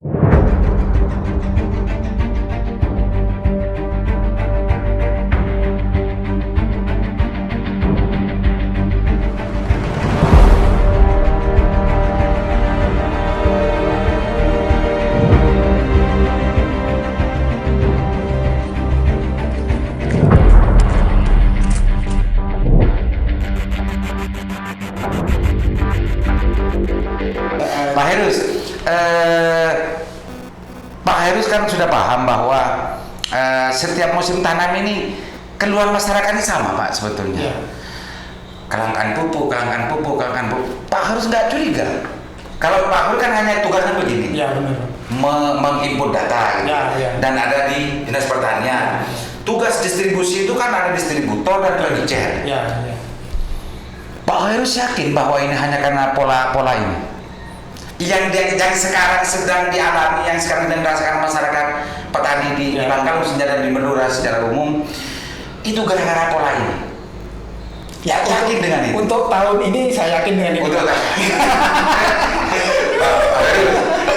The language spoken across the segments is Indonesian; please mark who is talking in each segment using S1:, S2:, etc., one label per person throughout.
S1: Pak Heirus, Pak Heirus kan sudah paham bahwa setiap musim tanam ini keluhan masyarakatnya sama Pak sebetulnya.
S2: Ya.
S1: Kelangkaan pupuk. Pak Heirus nggak curiga? Kalau Pak Heirus kan hanya tugasnya begini,
S2: Ya benar.
S1: menginput data gitu.
S2: Ya.
S1: Dan ada di Dinas Pertanian. Tugas distribusi itu kan ada distributor dan pengecer.
S2: Ya.
S1: Pak Heirus yakin bahwa ini hanya karena pola ini yang sekarang sedang dialami, yang sekarang dirasakan masyarakat petani di Bangka khususnya dan di Madura secara umum, itu gara-gara pola ini. Ya, yakin dengan itu.
S2: Untuk tahun ini saya yakin dengan itu.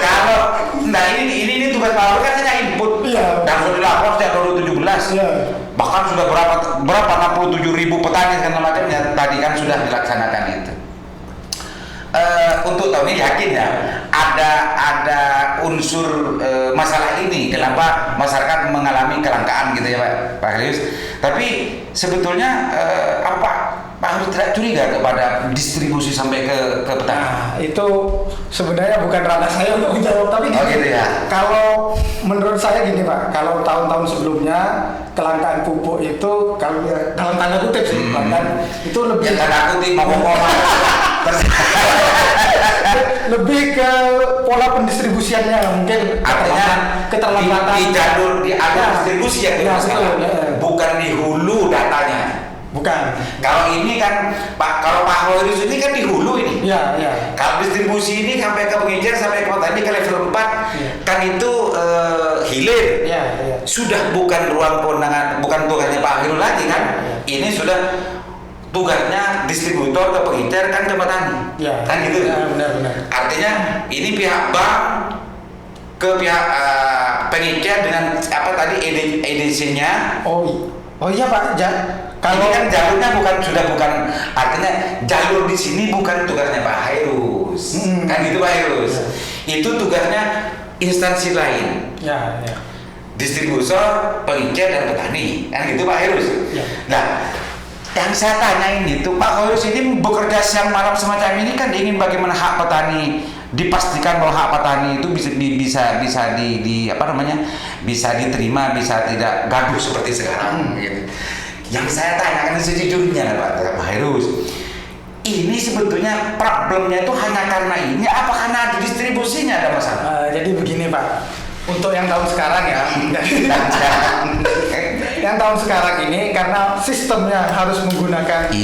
S1: Kalau ini tugas Pak Heirus kan hanya input.
S2: Iya.
S1: Dan sudah dilapor sejak 2017.
S2: Iya.
S1: Bahkan sudah berapa 67.000 petani dan macamnya tadi kan sudah dilaksanakan itu. Untuk tahun ini yakin ya ada unsur masalah ini, kenapa masyarakat mengalami kelangkaan gitu ya Pak Heirus. Tapi sebetulnya Pak Heirus tidak curiga kepada distribusi sampai ke petani?
S2: Nah, itu sebenarnya bukan ranah saya untuk menjawab, tapi
S1: gitu ya.
S2: Kalau menurut saya gini Pak, kalau tahun-tahun sebelumnya kelangkaan pupuk itu kalau dalam tanda kutip sih, itu lebih
S1: tanda kutip mau
S2: lebih ke pola pendistribusiannya mungkin,
S1: artinya
S2: keterlambatan
S1: di jalur distribusi yang
S2: betul,
S1: bukan di hulu datanya.
S2: Bukan.
S1: Kalau ini kan kalau Pak Heirus ini kan di hulu ini.
S2: Ya.
S1: Kalau distribusi ini sampai ke pengecer sampai ke petani ke level 4 kan itu hilir.
S2: Ya.
S1: Sudah bukan ruang kewenangan, bukan tugasnya Pak Heirus lagi kan. Ini sudah tugasnya distributor ke pengecer kan ke petani.
S2: Ya.
S1: Kan gitu.
S2: Ya, benar.
S1: Artinya ini pihak bank ke pihak pengecer dengan apa tadi EDC-nya.
S2: Oh iya Pak,
S1: Kalau kan jalurnya bukan artinya jalur di sini bukan tugasnya Pak Heirus. Kan gitu Pak Heirus. Itu tugasnya instansi lain.
S2: Ya.
S1: Distributor, pengecer dan petani. Kan gitu Pak Heirus.
S2: Ya.
S1: Nah, yang saya tanyain itu Pak Heirus ini bekerja siang malam semacam ini kan ingin bagaimana hak petani dipastikan bahwa hak petani itu bisa bisa diterima, bisa tidak gaduh seperti sekarang gitu. Yang saya tanyakan sejujurnya Pak Heirus, ini sebetulnya problemnya itu hanya karena ini apa karena ada distribusinya ada masalah?
S2: Jadi begini Pak, untuk yang tahun sekarang ya, yang tahun sekarang ini karena sistemnya harus menggunakan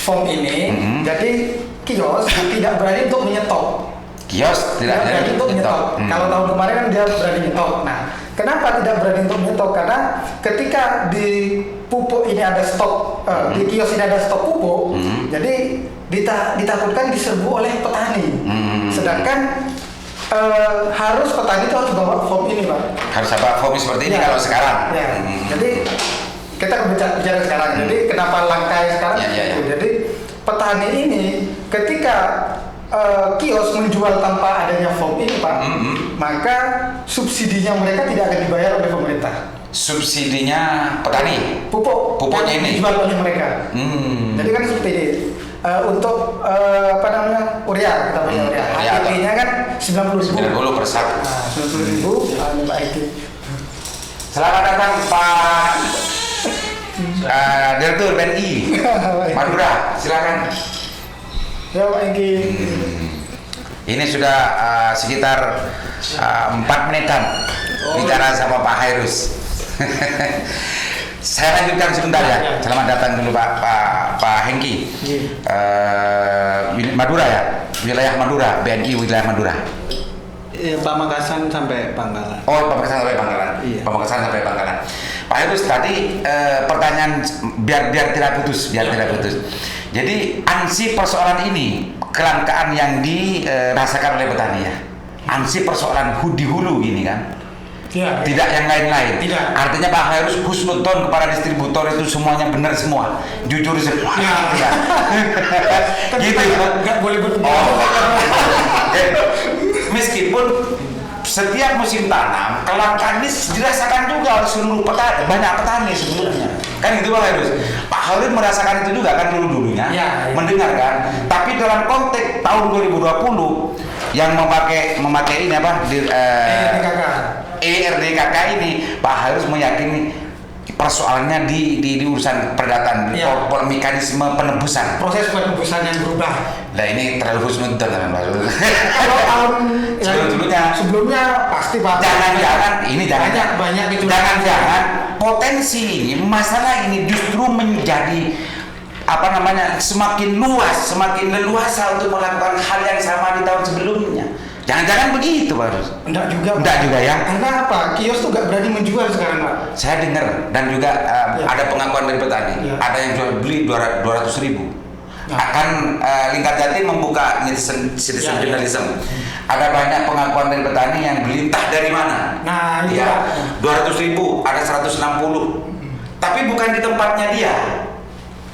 S2: form ini, jadi kios tidak berani untuk menyetok.
S1: Kios tidak berani
S2: untuk menyetok. Kalau tahun kemarin kan dia berani menyetok. Nah, kenapa tidak berani untuk menyetok? Karena ketika di pupuk ini ada stok, di kios ini ada stok pupuk, jadi ditakutkan diserbu oleh petani. Sedangkan harus petani itu harus bawa form ini Pak. Harus
S1: bawa form seperti ini kalau sekarang.
S2: Ya. Jadi kita bicara sekarang. Jadi kenapa langka sekarang? Jadi petani ini ketika kios menjual tanpa adanya form ini Pak, maka subsidinya mereka tidak akan dibayar oleh pemerintah.
S1: Subsidinya petani?
S2: Pupuknya ini dijual oleh mereka. Jadi kan seperti ini. Untuk urea, kita punya urea. HPP-nya kan 90.000
S1: per sak.
S2: 90.000 ini Pak Eki.
S1: Selamat datang Pak Direktur BNI Madura, silakan.
S2: Ya Pak Eki.
S1: Ini sudah sekitar 4 menitan bicara sama Pak Heirus. Saya lanjutkan sebentar ya. Selamat datang dulu Pak Hengki. Madura ya, wilayah Madura, BNI wilayah Madura.
S3: Pamekasan sampai Bangkalan.
S1: Oh, Pamekasan sampai Bangkalan.
S3: Iya.
S1: Pamekasan sampai Bangkalan. Pak Heirus tadi pertanyaan biar tidak putus. Jadi ansih persoalan ini kelangkaan yang dirasakan oleh petani ya. ansih persoalan di hulu gini kan.
S2: Ya,
S1: Tidak yang lain-lain.
S2: Tidak.
S1: Artinya Pak harus husnudon kepada distributor itu semuanya benar semua, jujur semua.
S2: Ya.
S1: Ya.
S2: Kan
S1: Gitu
S2: kita
S1: ya.
S2: nggak boleh berpikir.
S1: Meskipun setiap musim tanam kelangkaan ini dirasakan juga oleh seluruh petani, banyak petani sebelumnya. Kan itu Pak Harus. Pak Harus merasakan itu juga kan dulunya,
S2: Ya.
S1: mendengarkan. Tapi dalam konteks tahun 2020 yang memakai ini apa? ERDKK ini Pak harus meyakini persoalannya di urusan perdataan,
S2: Ya.
S1: mekanisme penebusan.
S2: Proses penebusan yang berubah.
S1: Nah ini terlalu husnudon teman Pak.
S2: Kalau tahun sebelumnya pasti Pak.
S1: Jangan-jangan ini
S2: banyak itu.
S1: Jangan-jangan potensi ini, masalah ini justru menjadi semakin luas, semakin leluasa untuk melakukan hal yang sama di tahun sebelumnya. Jangan-jangan begitu Pak Rus?
S2: Enggak juga.
S1: Enggak juga ya?
S2: Karena apa? Kios tuh nggak berani menjual sekarang Pak.
S1: Saya dengar dan juga
S2: Ya.
S1: ada pengakuan dari petani,
S2: Ya.
S1: ada yang jual beli 200.000.
S2: Ya.
S1: Akan Lingkar Jati membuka citizen
S2: Ya, ya.
S1: journalism. Ada banyak pengakuan dari petani yang beli entah dari mana.
S2: Nah, itu
S1: Ya,
S2: Pak.
S1: 200.000, ada 160. Tapi bukan di tempatnya dia.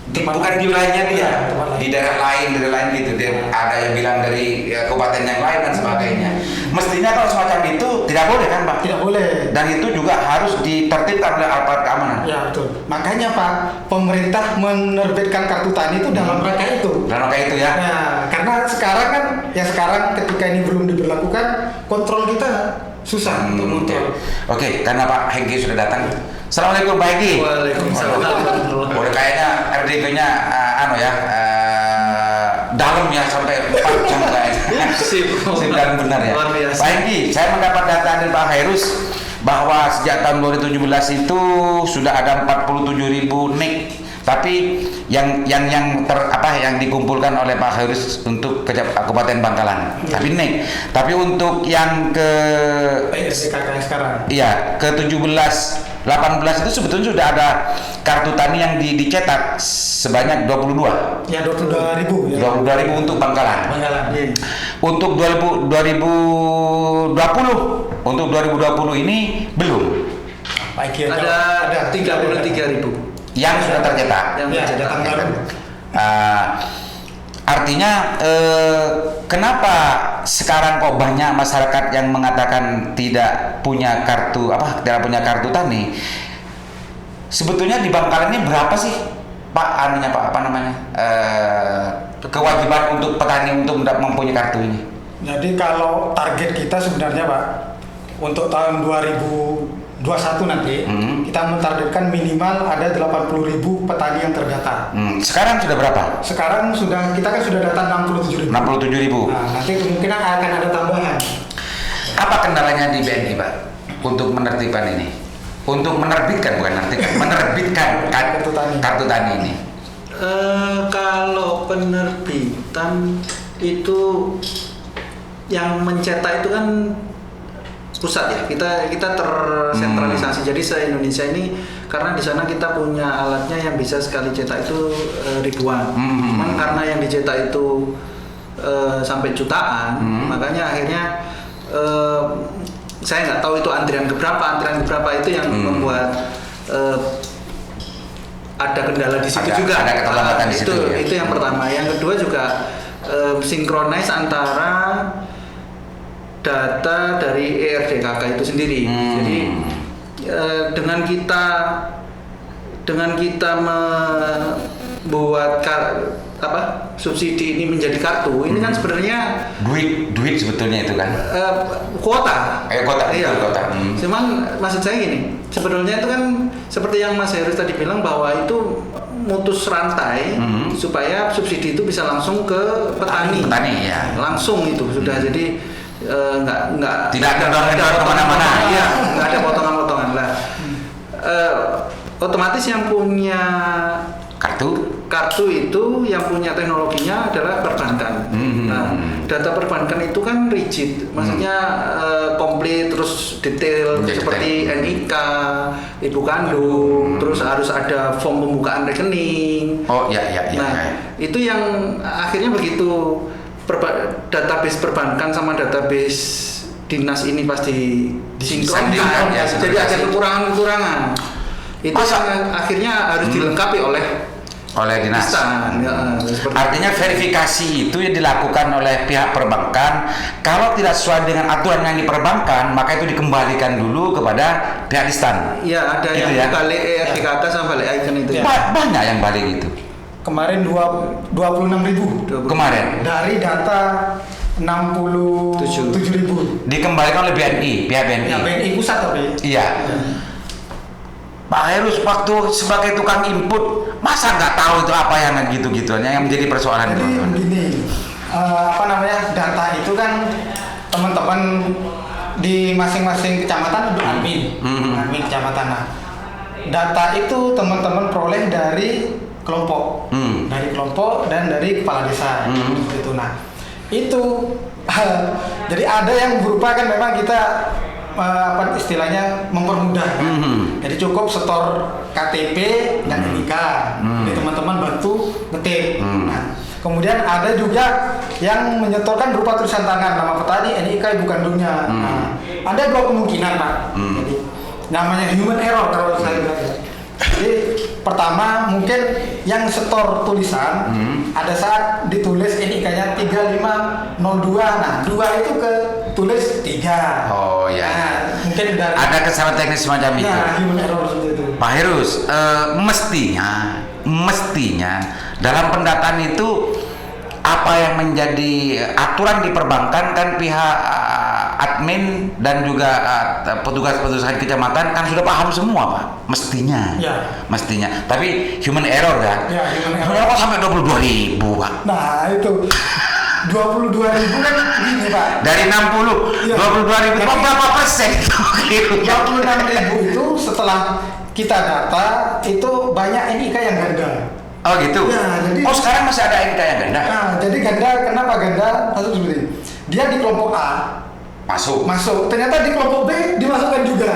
S1: Bukan di wilayahnya dia, di daerah lain gitu. Ada yang bilang dari kabupaten yang lain dan sebagainya. Mestinya kalau semacam itu tidak boleh kan Pak?
S2: Tidak boleh.
S1: Dan itu juga harus ditertibkan oleh aparat keamanan.
S2: Ya betul. Makanya Pak, pemerintah menerbitkan kartu tani itu dalam rangka itu.
S1: Dan kayak itu ya.
S2: Nah, karena sekarang ketika ini belum diberlakukan, kontrol kita susah untuk kontrol.
S1: Oke, karena Pak Hengki sudah datang. Assalamualaikum Pak Hengki.
S3: Waalaikumsalam.
S1: Udah kayaknya RDP-nya dalam ya sampai 4 jam kayaknya. Sip dan benar ya.
S3: Luar biasa.
S1: Pak Hengki, saya mendapat data dari Pak Hairus bahwa sejak tahun 2017 itu sudah ada 47.000 NIK. Tapi yang dikumpulkan oleh Pak Hairus untuk Kabupaten Bangkalan. Tapi NIK. Tapi untuk yang ke
S2: SDKK sekarang.
S1: iya, ke 17 18 itu sebetulnya sudah ada kartu tani yang dicetak sebanyak 22.
S2: Ya 22.000 ya.
S1: 22.000 untuk Bangkalan.
S2: Bangkalan. Iya.
S1: Untuk 2020 ini belum
S2: Baik ya.
S3: Ada 33.000
S1: yang sudah tercetak.
S3: yang
S2: Ya,
S3: tercetak.
S2: datang baru.
S1: Artinya kenapa sekarang kok banyak masyarakat yang mengatakan tidak punya kartu tani? Sebetulnya di Bangkalan ini berapa sih Pak kewajiban untuk petani untuk mempunyai kartu ini?
S2: Jadi kalau target kita sebenarnya Pak, untuk tahun 2021 nanti kita mentargetkan minimal ada 80.000 petani yang terdata.
S1: Sekarang sudah berapa?
S2: Sekarang kita kan sudah data 67.000.
S1: 67.000.
S2: Nah, nanti kemungkinan akan ada tambahan.
S1: Apa kendalanya di BNI Pak untuk menertibkan ini? Untuk menerbitkan kartu tani ini.
S3: Kalau penerbitan itu yang mencetak itu kan pusat ya, kita tersentralisasi. Jadi se-Indonesia ini karena di sana kita punya alatnya yang bisa sekali cetak itu ribuan. Cuman karena yang dicetak itu sampai jutaan, makanya akhirnya saya nggak tahu itu antrian keberapa itu yang membuat ada kendala di situ juga.
S1: Ada keterlambatan di situ.
S3: Itu yang pertama. Yang kedua juga sinkronis antara data dari ERDKK itu sendiri. Jadi dengan kita membuat subsidi ini menjadi kartu, ini kan sebenarnya
S1: duit sebetulnya itu kan.
S3: Kuota. Iya.
S1: Kuota.
S3: Cuman maksud saya gini, sebenarnya itu kan seperti yang Mas Heru tadi bilang bahwa itu mutus rantai supaya subsidi itu bisa langsung ke petani.
S1: Ya.
S3: Langsung itu sudah jadi nggak
S1: tidak ada
S3: kemana-mana. Iya, nggak ada potongan-potongan lah. Otomatis yang punya kartu itu yang punya teknologinya adalah perbankan. Nah, data perbankan itu kan rigid, maksudnya komplit terus detail seperti NIK, ibu kandung, terus harus ada form pembukaan rekening.
S1: Oh ya.
S3: Nah, itu yang akhirnya begitu database perbankan sama database dinas ini pasti
S1: Disandingkan,
S3: disinkronkan,
S1: ya,
S3: jadi ada
S1: sinkronisasi.
S3: kekurangan-kekurangan. Itu
S1: Masa?
S3: yang akhirnya harus dilengkapi oleh
S1: dinas.
S3: Distan, ya, seperti
S1: Artinya verifikasi itu yang dilakukan oleh pihak perbankan. Kalau tidak sesuai dengan aturan yang diperbankan, maka itu dikembalikan dulu kepada pihak distan.
S3: ya ada
S1: Gitu
S3: yang
S1: ya?
S3: balik ERD ke atas sama balik icon itu.
S2: Ya.
S1: Banyak yang balik itu
S2: Kemarin 26.000
S1: kemarin.
S2: dari data 67.000.
S1: Dikembalikan oleh BNI, pihak BNI.
S2: Ya, BNI pusat tapi.
S1: Iya. Pak Herus waktu sebagai tukang input, masa nggak tahu itu apa yang gitu-gituan yang menjadi persoalan
S2: Jadi
S1: teman-teman?
S2: begini, data itu kan teman-teman di masing-masing kecamatan itu admin, admin kecamatan. Nah, data itu teman-teman peroleh dari kelompok, dari kelompok dan dari kepala desa, gitu. Nah, itu jadi ada yang berupa kan memang kita apa istilahnya mempermudah. Jadi cukup setor KTP dan NIK. Jadi teman-teman bantu ngetik. Nah, kemudian ada juga yang menyetorkan berupa tulisan tangan nama petani, NIK ibu kandungnya. Nah, ada dua kemungkinan, Pak. Jadi namanya human error kalau saya bilang. Jadi pertama mungkin yang setor tulisan ada saat ditulis NIK-nya 3502. Nah, 2 itu ke tulis 3.
S1: Oh ya.
S2: Nah, mungkin dari
S1: Ada kesalahan teknis semacam itu.
S2: nah, human error seperti itu.
S1: Pak Herus, mestinya dalam pendataan itu apa yang menjadi aturan di perbankan kan pihak admin dan juga petugas-petugas kecamatan kan sudah paham semua, Pak. Mestinya.
S2: Ya.
S1: Mestinya. Tapi human error kan?
S2: Ya, human error.
S1: Human error kok sampai 22.000, Pak.
S2: Nah, itu 22.000 kan gini, Pak.
S1: Dari 60,
S2: Ya.
S1: 22.000 itu
S2: Tapi-
S1: berapa persen?
S2: 26.000 itu setelah kita data itu banyak NIK yang ganda.
S1: Oh gitu.
S2: Ya, jadi-
S1: oh sekarang masih ada NIK yang ganda?
S2: Nah, jadi ganda kenapa ganda? Satu seperti ini. Dia di kelompok A masuk, ternyata di kelompok B dimasukkan juga.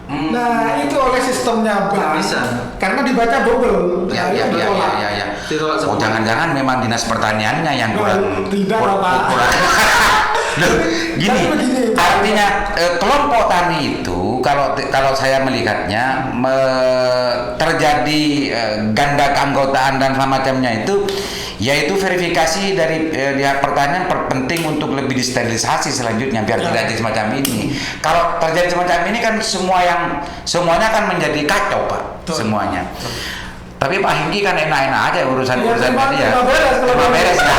S2: Nah, itu oleh sistemnya bank.
S3: Bisa.
S2: Karena dibaca double.
S1: Ya,
S2: Nah,
S1: ya,
S2: itu
S1: ya,
S2: ditolak.
S1: ya.
S3: Ditolak
S1: Oh,
S3: semua.
S1: jangan-jangan memang dinas pertaniannya yang kurang.
S2: Tidak, Pak.
S1: Loh, gini,
S2: Tapi begini, Pak.
S1: artinya kelompok tani itu kalau saya melihatnya terjadi ganda keanggotaan dan semacamnya itu, yaitu verifikasi dari pihak pertanian penting untuk lebih disterilisasi selanjutnya biar
S2: Ya.
S1: tidak ada semacam ini. Kalau terjadi semacam ini kan semuanya kan menjadi kacau, Pak.
S2: Betul.
S1: Semuanya. Tapi Pak Hinggi kan enak-enak aja urusan
S2: Ya, terima
S1: dia.
S2: beres kalau
S1: Terima beres.
S2: beres.
S1: Ya.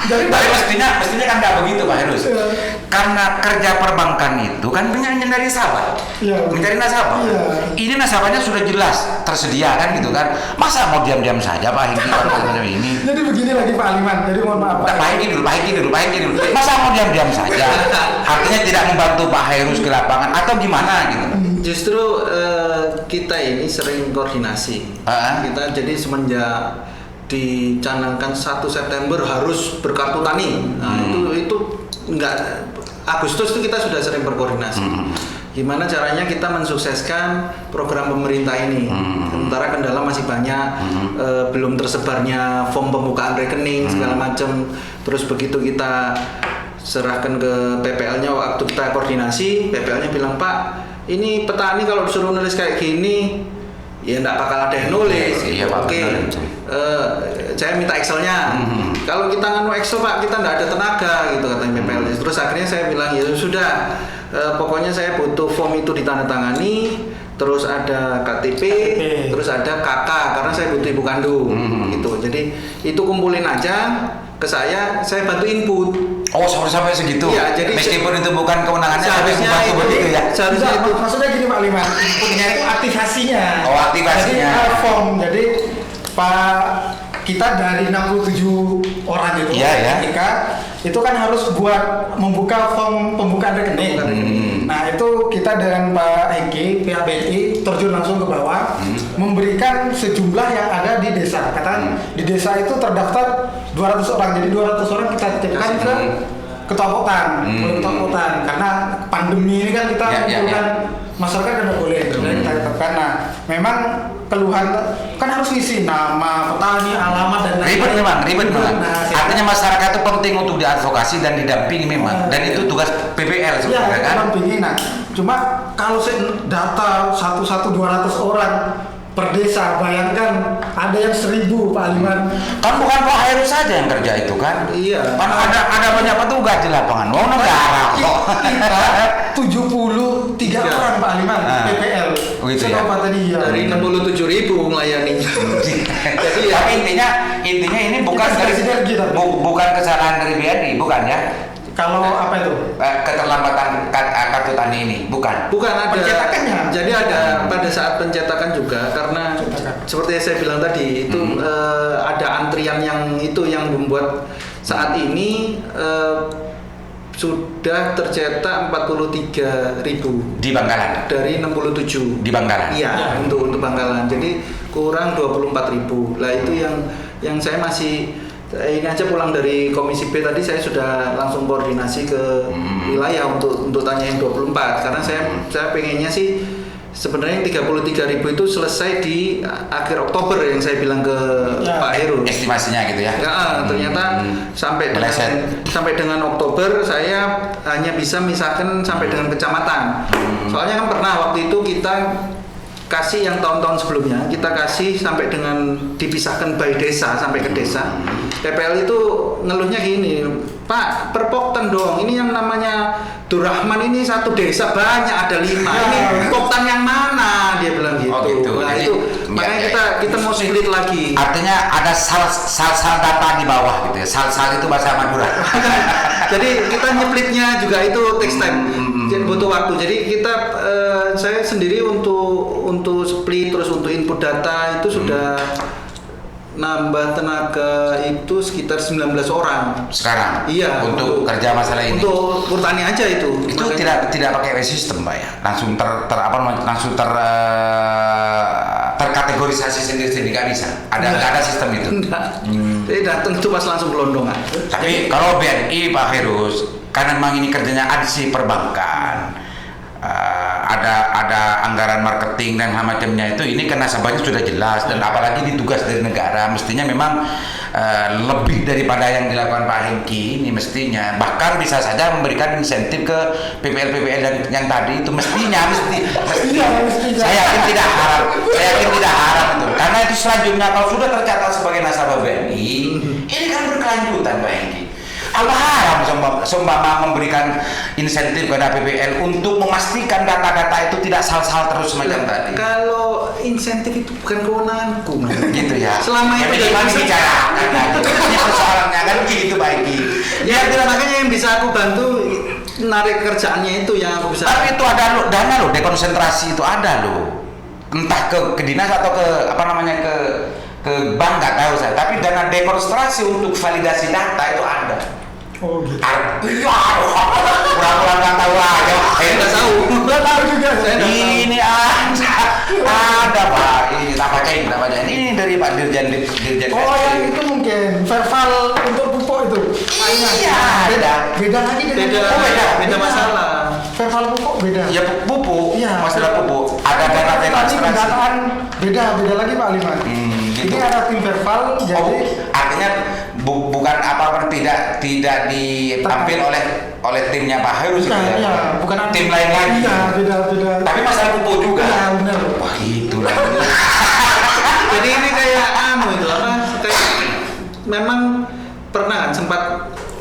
S2: Jadi
S1: Tapi mestinya kan nggak begitu, Pak Herus.
S2: Iya.
S1: Karena kerja perbankan itu kan mencari nasabah,
S2: Iya.
S1: mencari nasabah.
S2: Iya.
S1: Ini nasabahnya sudah jelas tersedia kan gitu kan. Masa mau diam-diam saja Pak Hinggi kalau macam ini?
S2: Jadi begini lagi Pak Aliman. Jadi mohon maaf
S1: Pak Hinggi dulu. Masa mau diam-diam saja? Artinya tidak membantu Pak Herus ke lapangan atau gimana gitu?
S3: Justru kita ini sering koordinasi. Kita jadi semenjak dicanangkan 1 September harus berkartu tani. Nah, itu enggak Agustus itu kita sudah sering berkoordinasi. Gimana caranya kita mensukseskan program pemerintah ini? Sementara kendala masih banyak, belum tersebarnya form pembukaan rekening segala macam. Terus begitu kita serahkan ke PPL-nya waktu kita koordinasi, PPL-nya bilang, "Pak, ini petani kalau disuruh nulis kayak gini, ya enggak bakal ada yang nulis."
S1: Iya, Pak,
S3: Oke,
S1: benar.
S3: saya minta Excel-nya. Kalau kita nganu Excel, Pak, kita enggak ada tenaga gitu katanya PPL. Terus akhirnya saya bilang, ya sudah, pokoknya saya butuh form itu ditandatangani, terus ada KTP, terus ada KK karena saya butuh ibu kandung gitu. Jadi itu kumpulin aja ke saya bantu input.
S1: Oh, sampai segitu.
S3: Iya, jadi
S1: meskipun itu bukan kewenangannya tapi
S3: seharusnya
S1: membantu
S3: itu-
S1: begitu ya.
S3: Seharusnya
S2: Enggak,
S3: itu
S2: maksudnya gini Pak Liman, inputnya itu aktivasinya.
S1: Oh, aktivasinya.
S2: Jadi form. Jadi Pak kita dari 67 orang itu,
S1: Iya, ya.
S2: itu kan harus membuka form pembukaan rekening. Nah itu kita dengan Pak Hengki, pihak BNI terjun langsung ke bawah, memberikan sejumlah yang ada di desa. Katakan di desa itu terdaftar 200 orang, jadi 200 orang kita titipkan ke ketua kotan, ketua kotan. Karena pandemi ini kan kita
S1: Ya, ya,
S2: kumpulkan
S1: ya.
S2: masyarakat tidak boleh, kita tetapkan. Nah, memang keluhan kan harus ngisi nama petani, alamat dan lain-lain.
S1: Ribet memang.
S2: Nah,
S1: Artinya masyarakat itu penting untuk diadvokasi dan didampingi memang. Dan itu tugas PPL
S2: ya,
S1: sebenarnya kan.
S2: dampingi. Nah, cuma kalau data 200 orang per desa, bayangkan ada yang 1.000 Pak Aliman.
S1: Kan bukan Pak Heru saja yang kerja itu kan.
S3: Iya.
S1: Kan ada banyak petugas di lapangan. Wong negara kok.
S2: Kita 73 orang Pak Aliman PPL.
S1: Begitu ya?
S2: Tadi ya.
S3: Dari 67.000 melayani. Jadi ya,
S1: Tapi intinya ini bukan
S2: Kita
S1: dari
S2: sinergi, tapi.
S1: bukan kesalahan dari BNI, bukan ya?
S2: Kalau apa itu?
S1: Keterlambatan kartu tani ini, bukan.
S3: bukan ada
S2: Pencetakannya.
S3: jadi ada pada saat pencetakan juga, karena
S2: Pencetakan.
S3: seperti yang saya bilang tadi itu ada antrian yang membuat saat ini sudah tercetak 43.000
S1: Di Bangkalan.
S3: dari 67.
S1: Di Bangkalan.
S3: Iya, untuk Bangkalan. Jadi kurang 24.000. Lah itu yang saya masih ini aja pulang dari Komisi B tadi, saya sudah langsung koordinasi ke wilayah untuk tanyain 24, karena saya pengennya sih sebenarnya 33.000 itu selesai di akhir Oktober yang saya bilang ke Pak Heru.
S1: Estimasinya gitu ya.
S3: Ya, ternyata sampai dengan Oktober saya hanya bisa misalkan sampai dengan kecamatan. Soalnya kan pernah waktu itu kita kasih yang tahun-tahun sebelumnya, kita kasih sampai dengan dipisahkan by desa sampai ke desa. PPL itu ngeluhnya gini, Pak, perpoktan dong, ini yang namanya Durrahman ini satu desa banyak ada 5, ini poktan yang mana, dia bilang gitu.
S1: Oh, gitu.
S3: Nah
S1: Jadi,
S3: itu makanya kita mau split lagi.
S1: Artinya ada sal data di bawah gitu ya. Sal itu bahasa Madura.
S3: Jadi kita nyeplitnya juga itu takes time, jadi butuh waktu. Jadi kita saya sendiri untuk split terus untuk input data itu sudah nambah tenaga itu sekitar 19 orang
S1: Sekarang.
S3: Iya,
S1: Untuk kerja masalah ini.
S3: untuk pertani aja itu.
S1: Itu
S3: Makanya-
S1: tidak pakai sistem, Pak ya. Langsung terkategorisasi sendiri nggak bisa. Ada sistem itu.
S3: Enggak. Jadi datang itu pas langsung gelondongan.
S1: Tapi kalau BNI Pak Herus, karena memang ini kerjanya ansih perbankan, ada anggaran marketing dan macamnya itu, ini kan nasabahnya sudah jelas, dan apalagi ditugas dari negara, mestinya memang lebih daripada yang dilakukan Pak Hengki ini mestinya, bahkan bisa saja memberikan insentif ke PPL yang tadi itu mestinya. Saya yakin tidak haram itu, karena itu selanjutnya kalau sudah tercatat sebagai nasabah BNI, ini kan berkelanjutan Pak Hengki. Apa haram seumpama memberikan insentif kepada PPL untuk memastikan data-data itu tidak sal-sal terus semacam tadi?
S3: Kalau insentif itu bukan kewenanganku, Mas.
S1: Gitu ya.
S3: Selama
S1: ya,
S3: itu
S1: minimal
S3: bisa-
S1: dibicarakan kan. Ini persoalannya kan gitu Pak Hengki.
S3: Ya, makanya yang bisa aku bantu narik kerjaannya itu yang aku bisa.
S1: Tapi itu ada loh, dana loh, dekonsentrasi itu ada loh. Entah ke dinas atau ke ke bank nggak tahu saya. Tapi dana dekonsentrasi untuk validasi data itu ada.
S2: Oh gitu.
S1: Iya, kurang nggak tahu aja. Saya
S3: nggak tahu.
S2: Nggak tahu juga.
S3: Saya nggak tahu.
S1: Ini ada Pak. Ini tak bacain. Ini dari Pak Dirjen.
S2: Oh yang itu mungkin verbal untuk pupuk itu.
S1: Iya, ada.
S2: Beda lagi dengan
S3: Beda masalah.
S2: Verbal pupuk beda.
S1: Ya pupuk,
S2: Iya.
S1: masalah pupuk. Ada dana
S2: Tadi
S1: dekonsentrasi.
S2: pendataan beda lagi Pak Aliman.
S1: Gitu.
S2: Ini ada tim verbal, jadi
S1: Oh, artinya bukan apa-apa tidak ditampil oleh timnya Pak Heru gitu ya.
S2: Iya, bukan
S1: tim lain lagi.
S2: Iya, beda.
S1: Tapi masalah pupuk juga.
S2: Iya, benar.
S1: Wah, itu lah.
S3: Jadi ini kayak itu apa? Kayak memang pernah kan sempat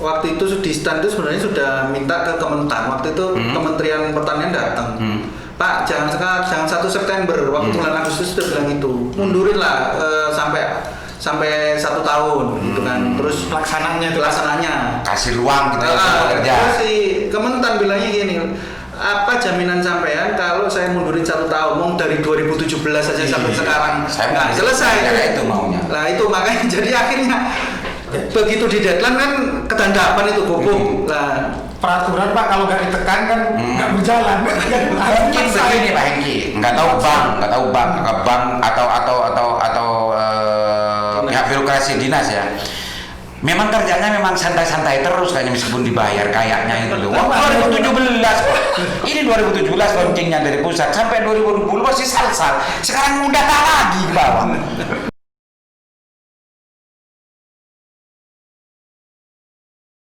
S3: waktu itu di stand itu sebenarnya sudah minta ke Kementan. Waktu itu Kementerian Pertanian datang. Pak, jangan 1 September waktu bulan Agustus sudah bilang itu. Mundurin lah sampai 1 tahun gitu kan. Terus pelaksananya.
S1: Kasih ruang gitu ya untuk bekerja.
S3: Terus si Kementan bilangnya gini, apa jaminan sampean kalau saya mundurin 1 tahun, mau dari 2017 saja sampai sekarang
S1: Saya
S3: nggak
S1: mau
S3: selesai.
S1: ya, itu maunya.
S3: Nah itu makanya jadi akhirnya begitu di deadline kan kedandapan itu pupuk. Lah
S2: Peraturan Pak kalau nggak ditekan kan nggak berjalan.
S1: Mungkin begini Pak Hengki, nggak tahu bank atau pihak birokrasi dinas ya. Memang kerjanya memang santai-santai terus kayaknya meskipun dibayar kayaknya itu loh. Waktu 2017 kok. Ini 2017 launchingnya dari pusat sampai 2020 masih salsal. Sekarang udah tak lagi ke bawah.